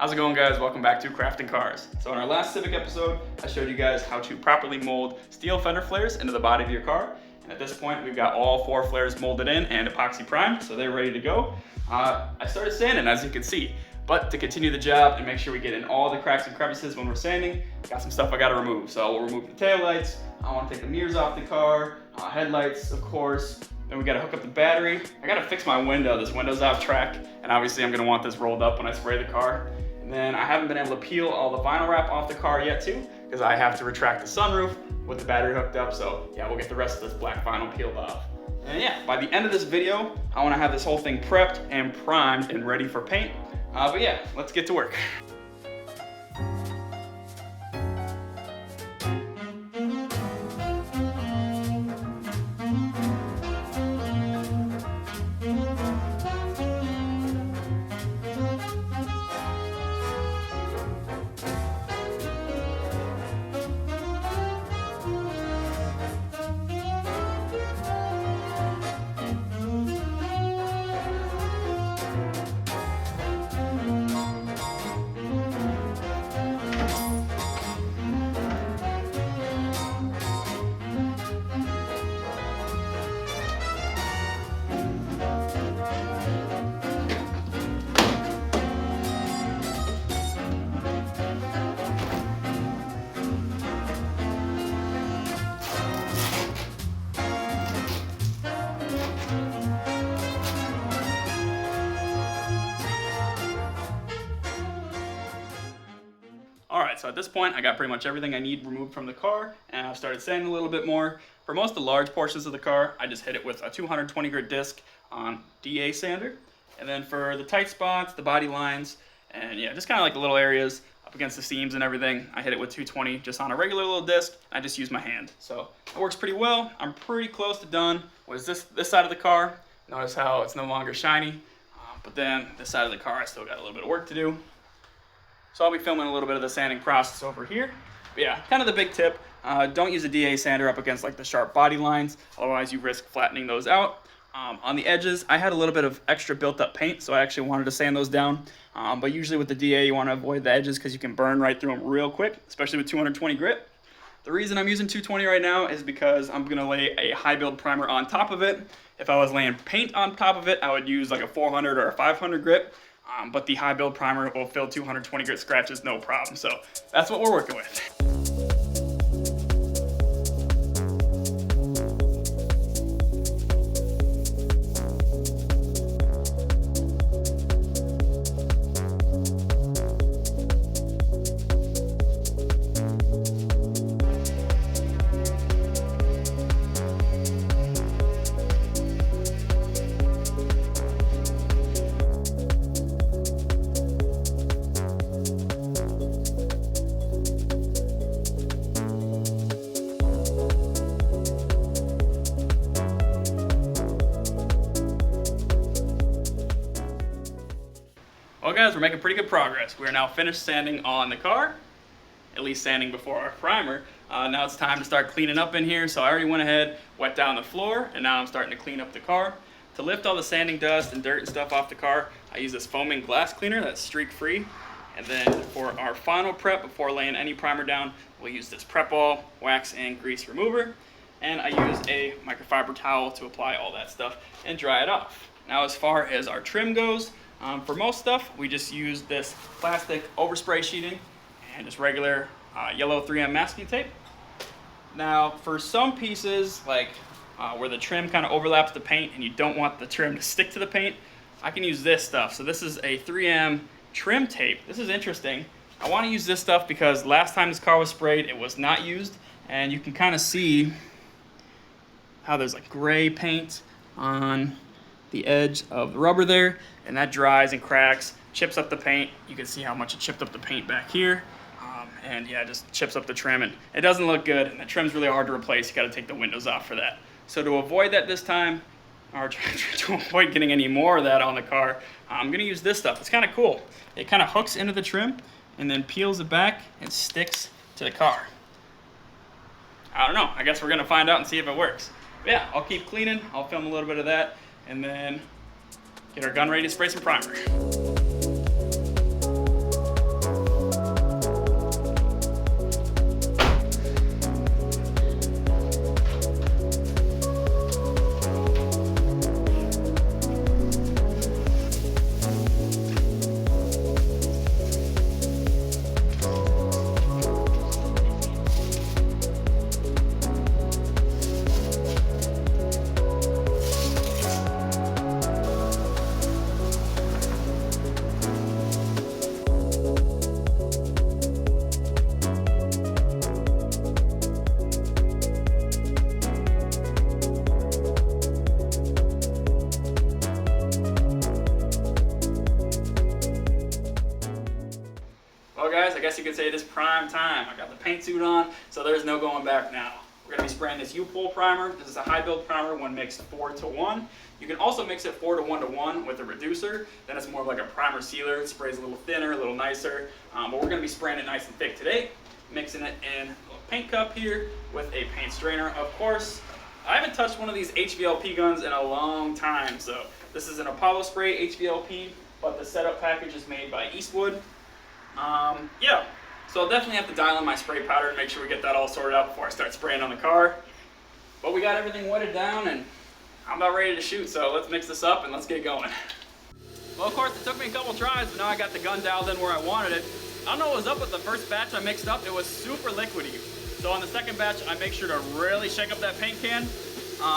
How's it going, guys? Welcome back to Crafting Cars. So in our last Civic episode, I showed you guys how to properly mold steel fender flares into the body of your car. And at this point, we've got all 4 flares molded in and epoxy primed, so they're ready to go. I started sanding, as you can see. But to continue the job and make sure we get in all the cracks and crevices when we're sanding, got some stuff I gotta remove. So we'll remove the taillights, I wanna take the mirrors off the car, headlights, of course. Then we gotta hook up the battery. I gotta fix my window. This window's off track, and obviously I'm gonna want this rolled up when I spray the car. And then I haven't been able to peel all the vinyl wrap off the car yet too, because I have to retract the sunroof with the battery hooked up. So yeah, we'll get the rest of this black vinyl peeled off. And yeah, by the end of this video, I wanna have this whole thing prepped and primed and ready for paint. But yeah, let's get to work. Alright, so at this point I got pretty much everything I need removed from the car, and I've started sanding a little bit more. For most of the large portions of the car, I just hit it with a 220 grit disc on DA sander. And then for the tight spots, the body lines, and yeah, just kind of like the little areas up against the seams and everything, I hit it with 220 just on a regular little disc. I just use my hand. So it works pretty well. I'm pretty close to done with this side of the car. Notice how it's no longer shiny, but then this side of the car I still got a little bit of work to do. So I'll be filming a little bit of the sanding process over here. But yeah, kind of the big tip, don't use a DA sander up against like the sharp body lines, otherwise you risk flattening those out. On the edges, I had a little bit of extra built up paint, so I actually wanted to sand those down. But usually with the DA, you want to avoid the edges because you can burn right through them real quick, especially with 220 grit. The reason I'm using 220 right now is because I'm gonna lay a high build primer on top of it. If I was laying paint on top of it, I would use like a 400 or a 500 grit. But the high build primer will fill 220 grit scratches no problem. So that's what we're working with. Well guys, we're making pretty good progress. We are now finished sanding on the car, at least sanding before our primer. Now it's time to start cleaning up in here. So I already went ahead, wet down the floor, and now I'm starting to clean up the car. To lift all the sanding dust and dirt and stuff off the car, I use this foaming glass cleaner that's streak free. And then for our final prep, before laying any primer down, we'll use this prep all, wax and grease remover. And I use a microfiber towel to apply all that stuff and dry it off. Now as far as our trim goes, for most stuff, we just use this plastic overspray sheeting and just regular yellow 3M masking tape. Now, for some pieces, like where the trim kind of overlaps the paint and you don't want the trim to stick to the paint, I can use this stuff. So this is a 3M trim tape. This is interesting. I want to use this stuff because last time this car was sprayed, it was not used, and you can kind of see how there's like gray paint on the edge of the rubber there, and that dries and cracks, chips up the paint. You can see how much it chipped up the paint back here, and yeah, it just chips up the trim, and it doesn't look good, and the trim's really hard to replace. You got to take the windows off for that. So to avoid that this time, or to avoid getting any more of that on the car, I'm gonna use this stuff. It's kind of cool. It kind of hooks into the trim and then peels it back and sticks to the car. I don't know, I guess we're gonna find out and see if it works. But yeah, I'll keep cleaning, I'll film a little bit of that, and then get our gun ready to spray some primer. Well guys, I guess you could say it is prime time. I got the paint suit on, so there's no going back now. We're going to be spraying this Upol primer. This is a high build primer when mixed 4-to-1. You can also mix it 4-to-1-to-1 with a reducer. Then it's more of like a primer sealer. It sprays a little thinner, a little nicer. But we're going to be spraying it nice and thick today. Mixing it in a little paint cup here with a paint strainer, of course. I haven't touched one of these HVLP guns in a long time. So this is an Apollo spray HVLP, but the setup package is made by Eastwood. Yeah. So I'll definitely have to dial in my spray powder and make sure we get that all sorted out before I start spraying on the car. But we got everything wetted down and I'm about ready to shoot, so let's mix this up and let's get going. Well, of course, it took me a couple tries, but now I got the gun dialed in where I wanted it. I don't know what was up with the first batch I mixed up. It was super liquidy. So on the second batch, I make sure to really shake up that paint can.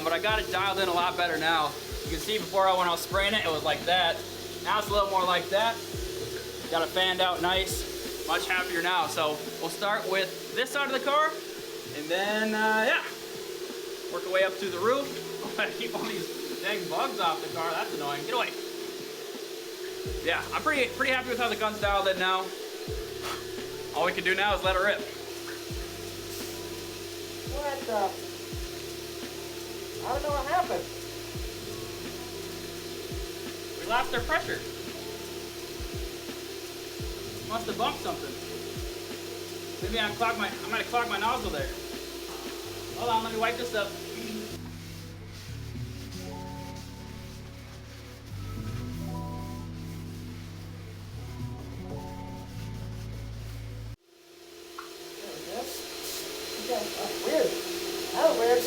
But I got it dialed in a lot better now. You can see before when I was spraying it, it was like that. Now it's a little more like that. Got it fanned out nice. Much happier now. So we'll start with this side of the car, and then yeah, work our way up to the roof. I'm gonna keep all these dang bugs off the car. That's annoying. Get away. Yeah, I'm pretty happy with how the gun's dialed in now. All we can do now is let it rip. What the? I don't know what happened. We lost our pressure. Must have bumped something. Maybe I might have clogged my nozzle there. Hold on, let me wipe this up. There we go. Okay, that's weird. That was weird.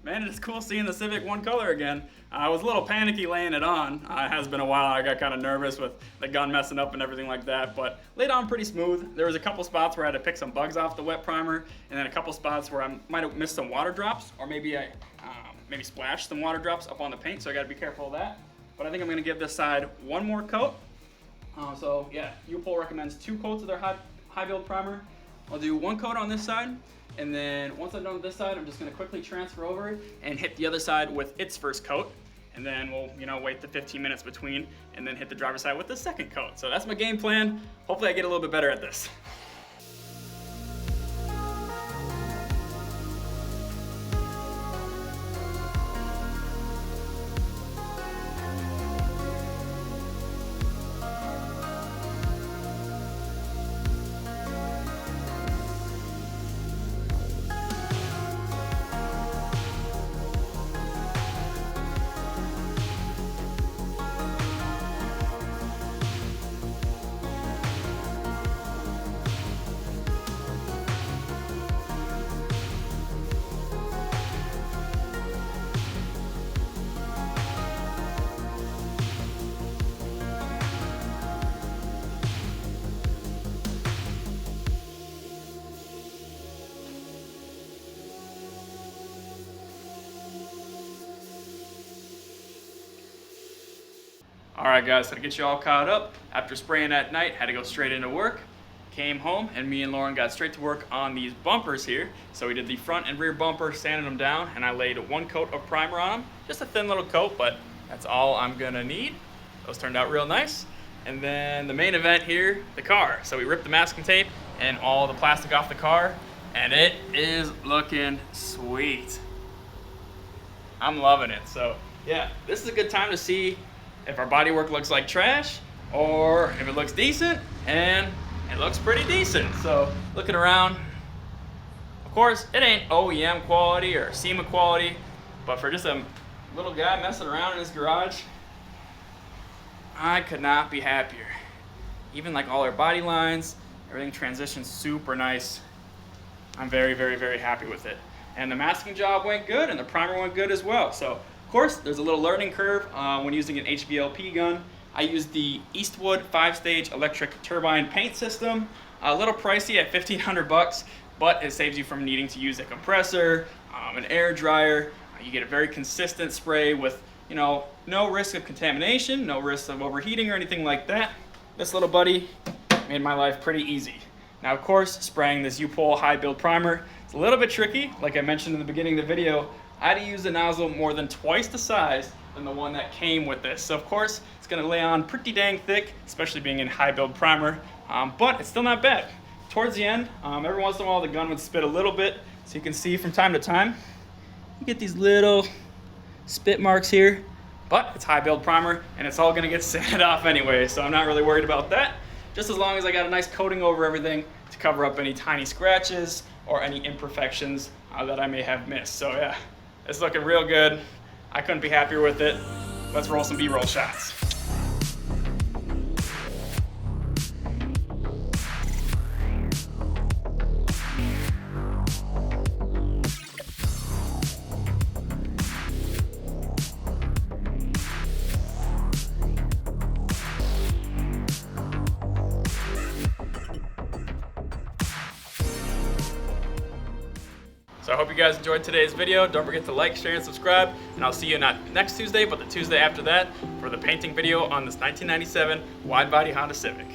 Man, it's cool seeing the Civic one color again. I was a little panicky laying it on. It has been a while. I got kind of nervous with the gun messing up and everything like that, but laid on pretty smooth. There was a couple spots where I had to pick some bugs off the wet primer, and then a couple spots where I might have missed some water drops, or maybe I splashed some water drops up on the paint, so I got to be careful of that. But I think I'm going to give this side one more coat. So yeah, Upol recommends 2 coats of their high build primer. I'll do 1 coat on this side, and then once I'm done with this side, I'm just going to quickly transfer over it and hit the other side with its first coat. And then we'll, wait the 15 minutes between and then hit the driver's side with the second coat. So that's my game plan. Hopefully I get a little bit better at this. All right, guys, so to get you all caught up, after spraying at night, had to go straight into work. Came home, and me and Lauren got straight to work on these bumpers here. So we did the front and rear bumper, sanded them down, and I laid 1 coat of primer on them. Just a thin little coat, but that's all I'm gonna need. Those turned out real nice. And then the main event here, the car. So we ripped the masking tape and all the plastic off the car, and it is looking sweet. I'm loving it. So yeah, this is a good time to see if our bodywork looks like trash or if it looks decent, and it looks pretty decent. So looking around, of course, it ain't OEM quality or SEMA quality, but for just a little guy messing around in his garage, I could not be happier. Even like all our body lines, everything transitions super nice. I'm very, very, very happy with it. And the masking job went good, and the primer went good as well. So, of course, there's a little learning curve when using an HVLP gun. I used the Eastwood 5-stage electric turbine paint system. A little pricey at $1,500, but it saves you from needing to use a compressor, an air dryer. You get a very consistent spray with, you know, no risk of contamination, no risk of overheating or anything like that. This little buddy made my life pretty easy. Now, of course, spraying this Upol High Build Primer, it's a little bit tricky. Like I mentioned in the beginning of the video, I had to use a nozzle more than twice the size than the one that came with this. So of course, it's gonna lay on pretty dang thick, especially being in high build primer, but it's still not bad. Towards the end, every once in a while the gun would spit a little bit, so you can see from time to time, you get these little spit marks here, but it's high build primer and it's all gonna get sanded off anyway, so I'm not really worried about that. Just as long as I got a nice coating over everything to cover up any tiny scratches or any imperfections that I may have missed. So yeah, it's looking real good. I couldn't be happier with it. Let's roll some B-roll shots. So I hope you guys enjoyed today's video. Don't forget to like, share, and subscribe. And I'll see you not next Tuesday, but the Tuesday after that for the painting video on this 1997 wide-body Honda Civic.